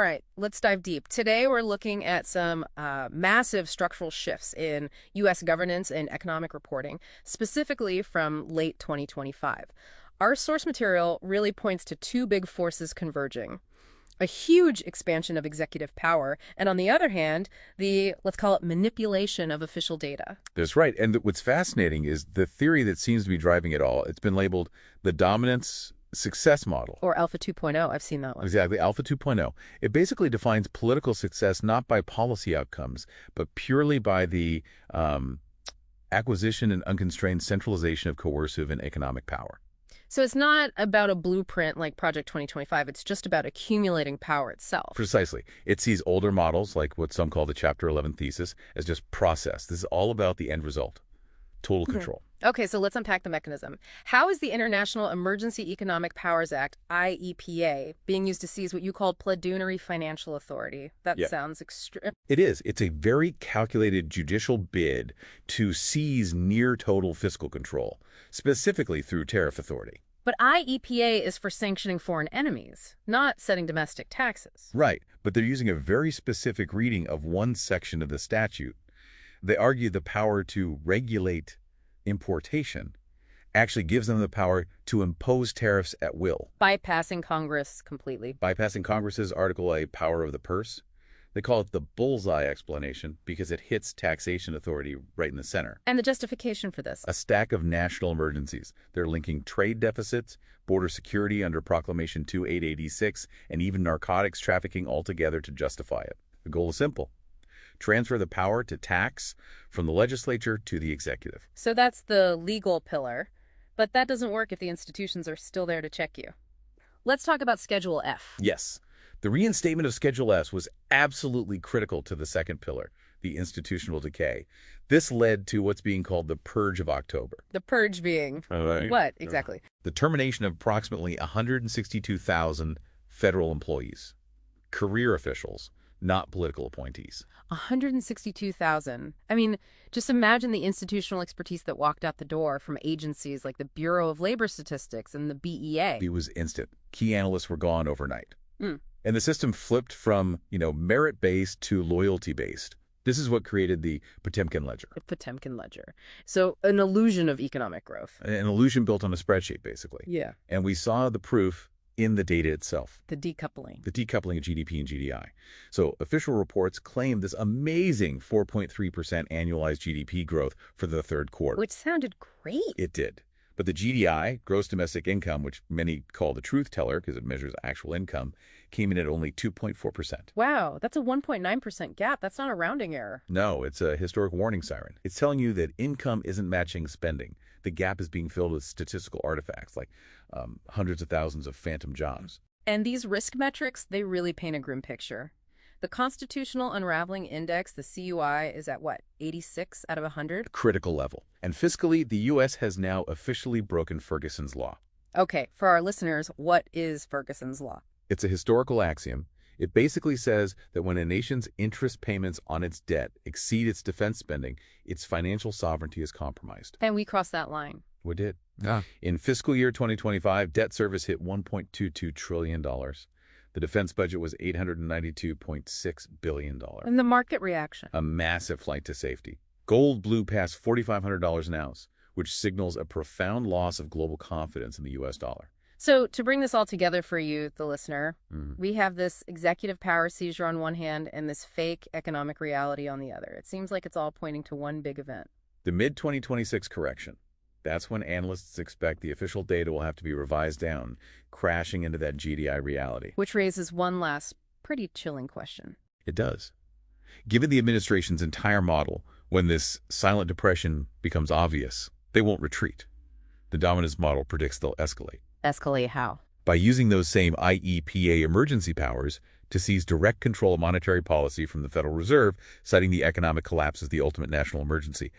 right, let's dive deep. Today, we're looking at some massive structural shifts in U.S. governance and economic reporting, specifically from late 2025. Our source material really points to two big forces converging. A huge expansion of executive power, and on the other hand, the, let's call it, manipulation of official data. That's right. And what's fascinating is the theory that seems to be driving it all. It's been labeled the dominance success model. Or Alpha 2.0, I've seen that one. Exactly, Alpha 2.0. It basically defines political success not by policy outcomes, but purely by the acquisition and unconstrained centralization of coercive and economic power. So it's not about a blueprint like Project 2025. It's just about accumulating power itself. Precisely. It sees older models, like what some call the Chapter 11 thesis, as just process. This is all about the end result, total control. Okay, so let's unpack the mechanism. How is the International Emergency Economic Powers Act, IEPA, being used to seize what you called plenary financial authority? That sounds extreme. It is. It's a very calculated judicial bid to seize near total fiscal control, specifically through tariff authority. But IEPA is for sanctioning foreign enemies, not setting domestic taxes. Right, but they're using a very specific reading of one section of the statute. They argue the power to regulate importation actually gives them the power to impose tariffs at will. Bypassing Congress completely. Bypassing Congress's Article A power of the purse. They call it the bullseye explanation because it hits taxation authority right in the center. And the justification for this? A stack of national emergencies. They're linking trade deficits, border security under Proclamation 2886, and even narcotics trafficking altogether to justify it. The goal is simple. Transfer the power to tax from the legislature to the executive. So that's the legal pillar, but that doesn't work if the institutions are still there to check you. Let's talk about Schedule F. Yes. The reinstatement of Schedule S was absolutely critical to the second pillar, the institutional decay. This led to what's being called the Purge of October. The purge being what, exactly? The termination of approximately 162,000 federal employees, career officials, not political appointees. 162,000. I mean, just imagine the institutional expertise that walked out the door from agencies like the Bureau of Labor Statistics and the BEA. It was instant. Key analysts were gone overnight. And the system flipped from, merit-based to loyalty-based. This is what created the Potemkin ledger. The Potemkin ledger. So an illusion of economic growth. An illusion built on a spreadsheet, basically. Yeah. And we saw the proof in the data itself. The decoupling. The decoupling of GDP and GDI. So official reports claim this amazing 4.3% annualized GDP growth for the third quarter. Which sounded great. It did. But the GDI, gross domestic income, which many call the truth teller because it measures actual income, came in at only 2.4%. Wow, that's a 1.9% gap. That's not a rounding error. No, it's a historic warning siren. It's telling you that income isn't matching spending. The gap is being filled with statistical artifacts like hundreds of thousands of phantom jobs. And these risk metrics, they really paint a grim picture. The Constitutional Unraveling Index, the CUI, is at what, 86 out of 100? Critical level. And fiscally, the U.S. has now officially broken Ferguson's Law. Okay, for our listeners, what is Ferguson's Law? It's a historical axiom. It basically says that when a nation's interest payments on its debt exceed its defense spending, its financial sovereignty is compromised. And we crossed that line. We did. In fiscal year 2025, debt service hit $1.22 trillion. The defense budget was $892.6 billion. And the market reaction? A massive flight to safety. Gold blew past $4,500 an ounce, which signals a profound loss of global confidence in the U.S. dollar. So to bring this all together for you, the listener, we have this executive power seizure on one hand and this fake economic reality on the other. It seems like it's all pointing to one big event. The mid-2026 correction. That's when analysts expect the official data will have to be revised down, crashing into that GDI reality. Which raises one last pretty chilling question. It does. Given the administration's entire model, when this silent depression becomes obvious, they won't retreat. The dominance model predicts they'll escalate. Escalate how? By using those same IEPA emergency powers to seize direct control of monetary policy from the Federal Reserve, citing the economic collapse as the ultimate national emergency.